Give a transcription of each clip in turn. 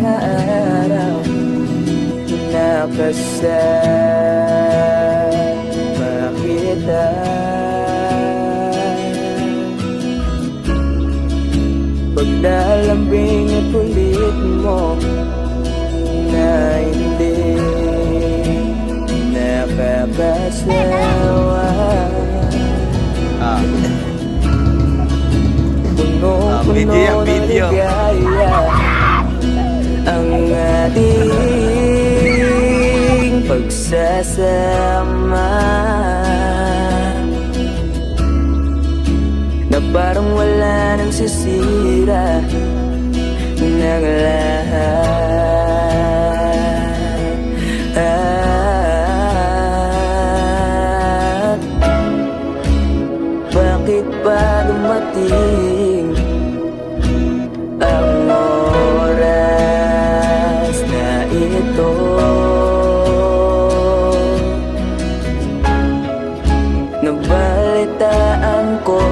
mga araw nakasama kita. Paglalambing at kulit mo na hindi nakakasawa. Puno-puno ng ligaya ang ating pagsasama, na parang wala nang sisira ng lahat. Bakit ba dumating ang oras na ito? Nabalitaan ko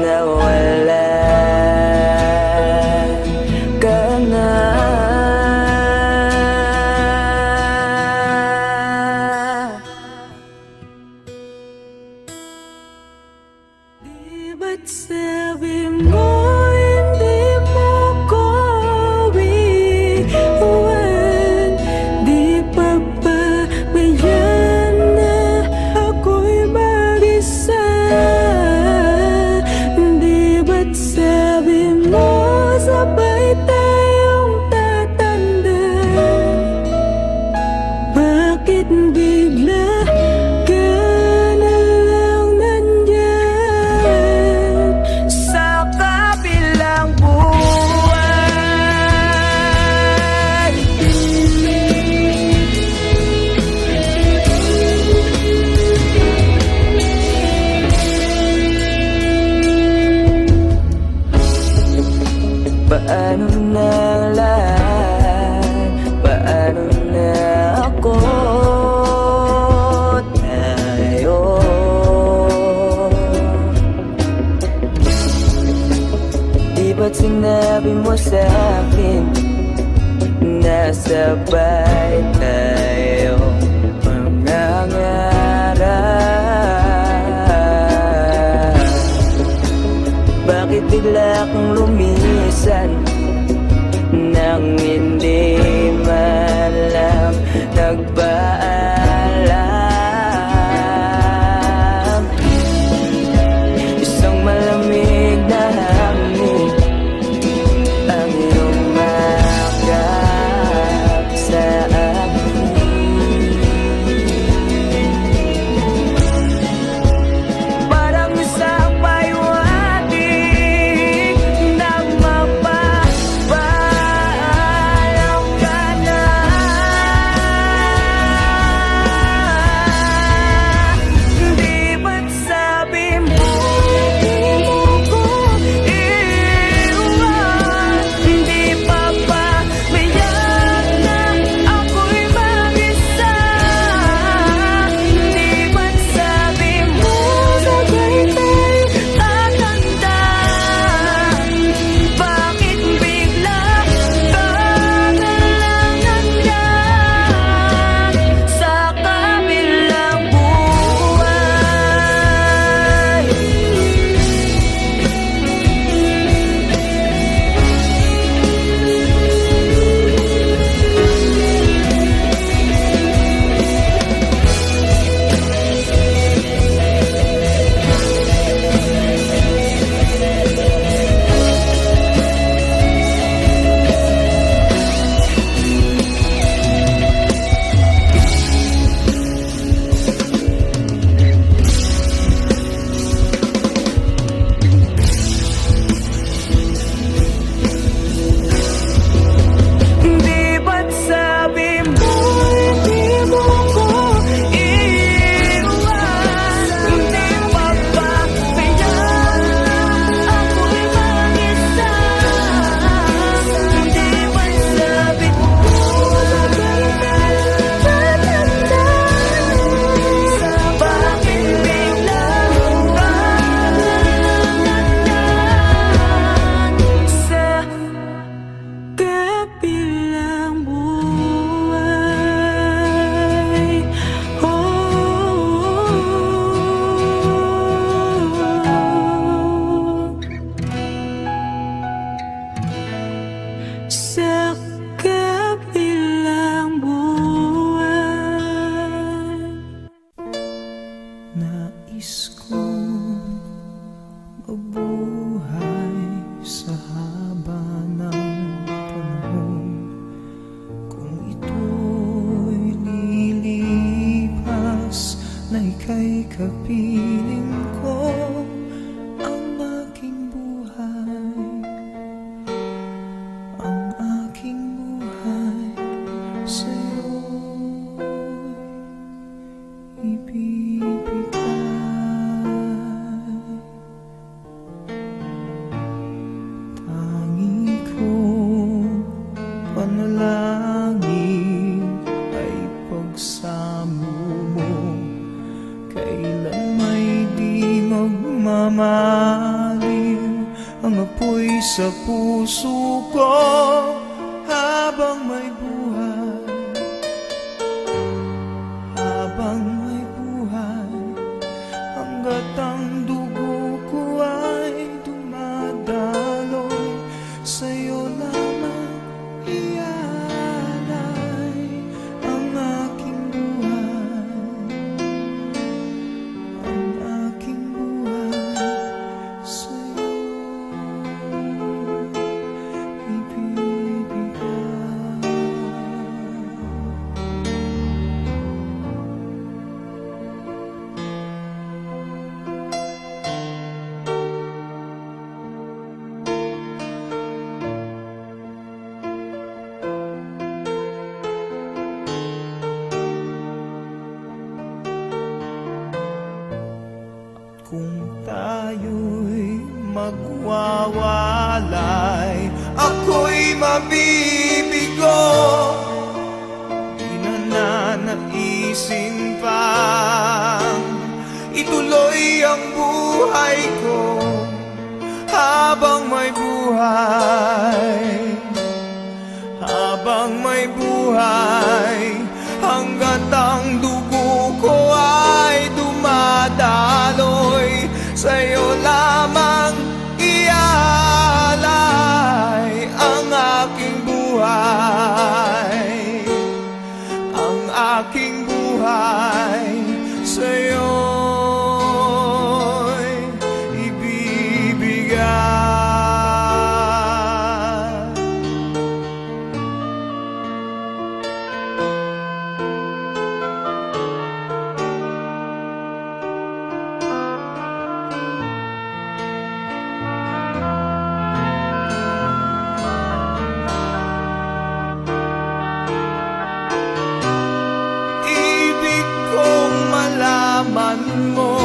na wala ka na. Di ba't sabi mo hindi mo ko iwan? Di pa ba mayan na ako'y mag-isa? Di ba't sabi mo sabay tayong tatanda? Bakit bigla ka na lang nandyan sa kabilang buwan? Paano na lahat? Paano na ako? Tayo di ba't sinabi mo sa'kin na sabay tayo mangangarap? Bakit bigla kang lumisan nang hindi man lang nagpaalam? Isang malamig na hangin ang yumakap sa akin. Parang isang paywating na mapapaalam ka na. ika'y kapiling ko, ang aking buhay, ang aking buhay sa'yo'y ibibigay. Tangi kong panalangin ay pagsamo mo, kailan may di magmamaliw ang apoy sa puso ko habang may buhay, habang may buhay, hanggat ang dugo ko ay dumadaloy, sa'yo lamang ialay ang aking buhay, ang aking buhay sa'yo ibibigay. Kung tayo'y magwawalay, ako'y mabibigo, di na nanaisin pang ituloy ang buhay ko habang may buhay, habang may buhay, hanggat ang dugo ko ay dumadaloy, sa'yo lamang ialay ang aking buhay, ang aking buhay sa'yo'y ibibigay. Malaman mo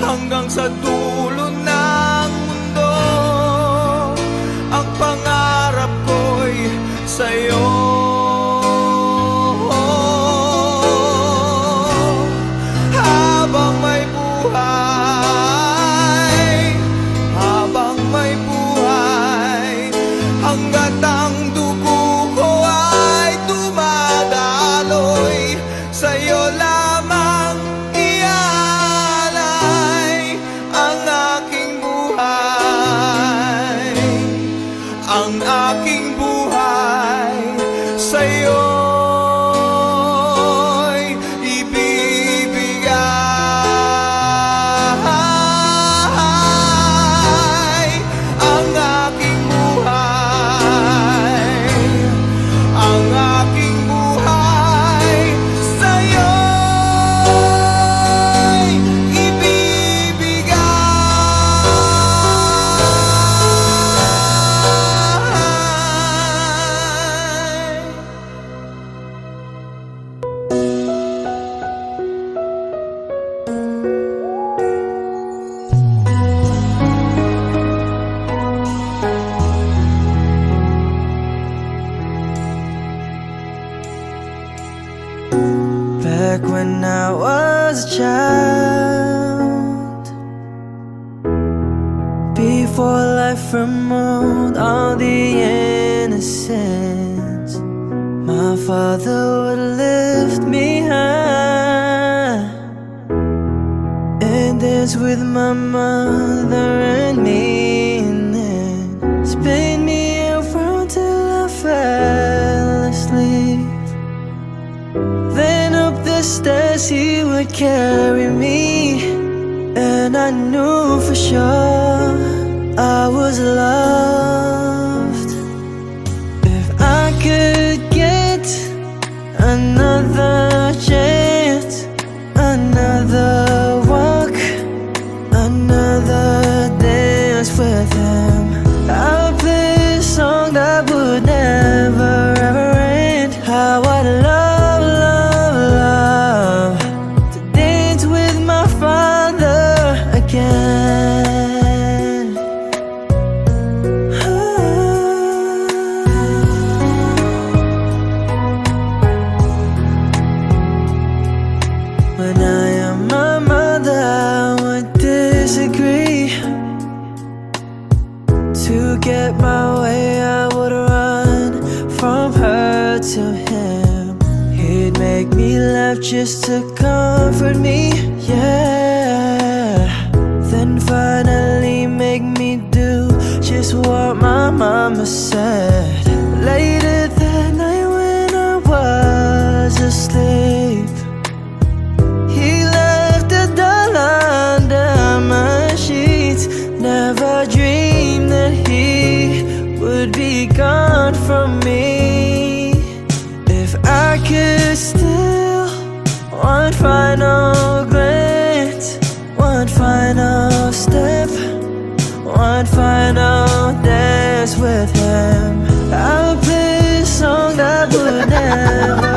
hanggang sa dulo ng mundo, ang pangarap ko'y sa'yo. Habang may buhay, habang may buhay, hanggat ang dugo ko ay dumadaloy, sa'yo lamang ialay ang aking buhay, ang aking buhay sa'yo'y ibibigay ang aking buhay, ang aking buhay sa'yo'y ibibigay. Back when I was a child, before life removed all the innocence, my father would lift me high and dance with my mother and me, and then spin me around till I fell asleep. Then up the stairs he would carry me, and I knew for sure I was loved. If I could get another chance, another to him. He'd make me laugh just to comfort me, yeah. Then finally make me do just what my mama said. Later that night when I was asleep, he left a dollar under my sheets. Never dreamed that he would be gone from me. If I could steal one final glance, one final step, one final dance with him, I'll play a song that would never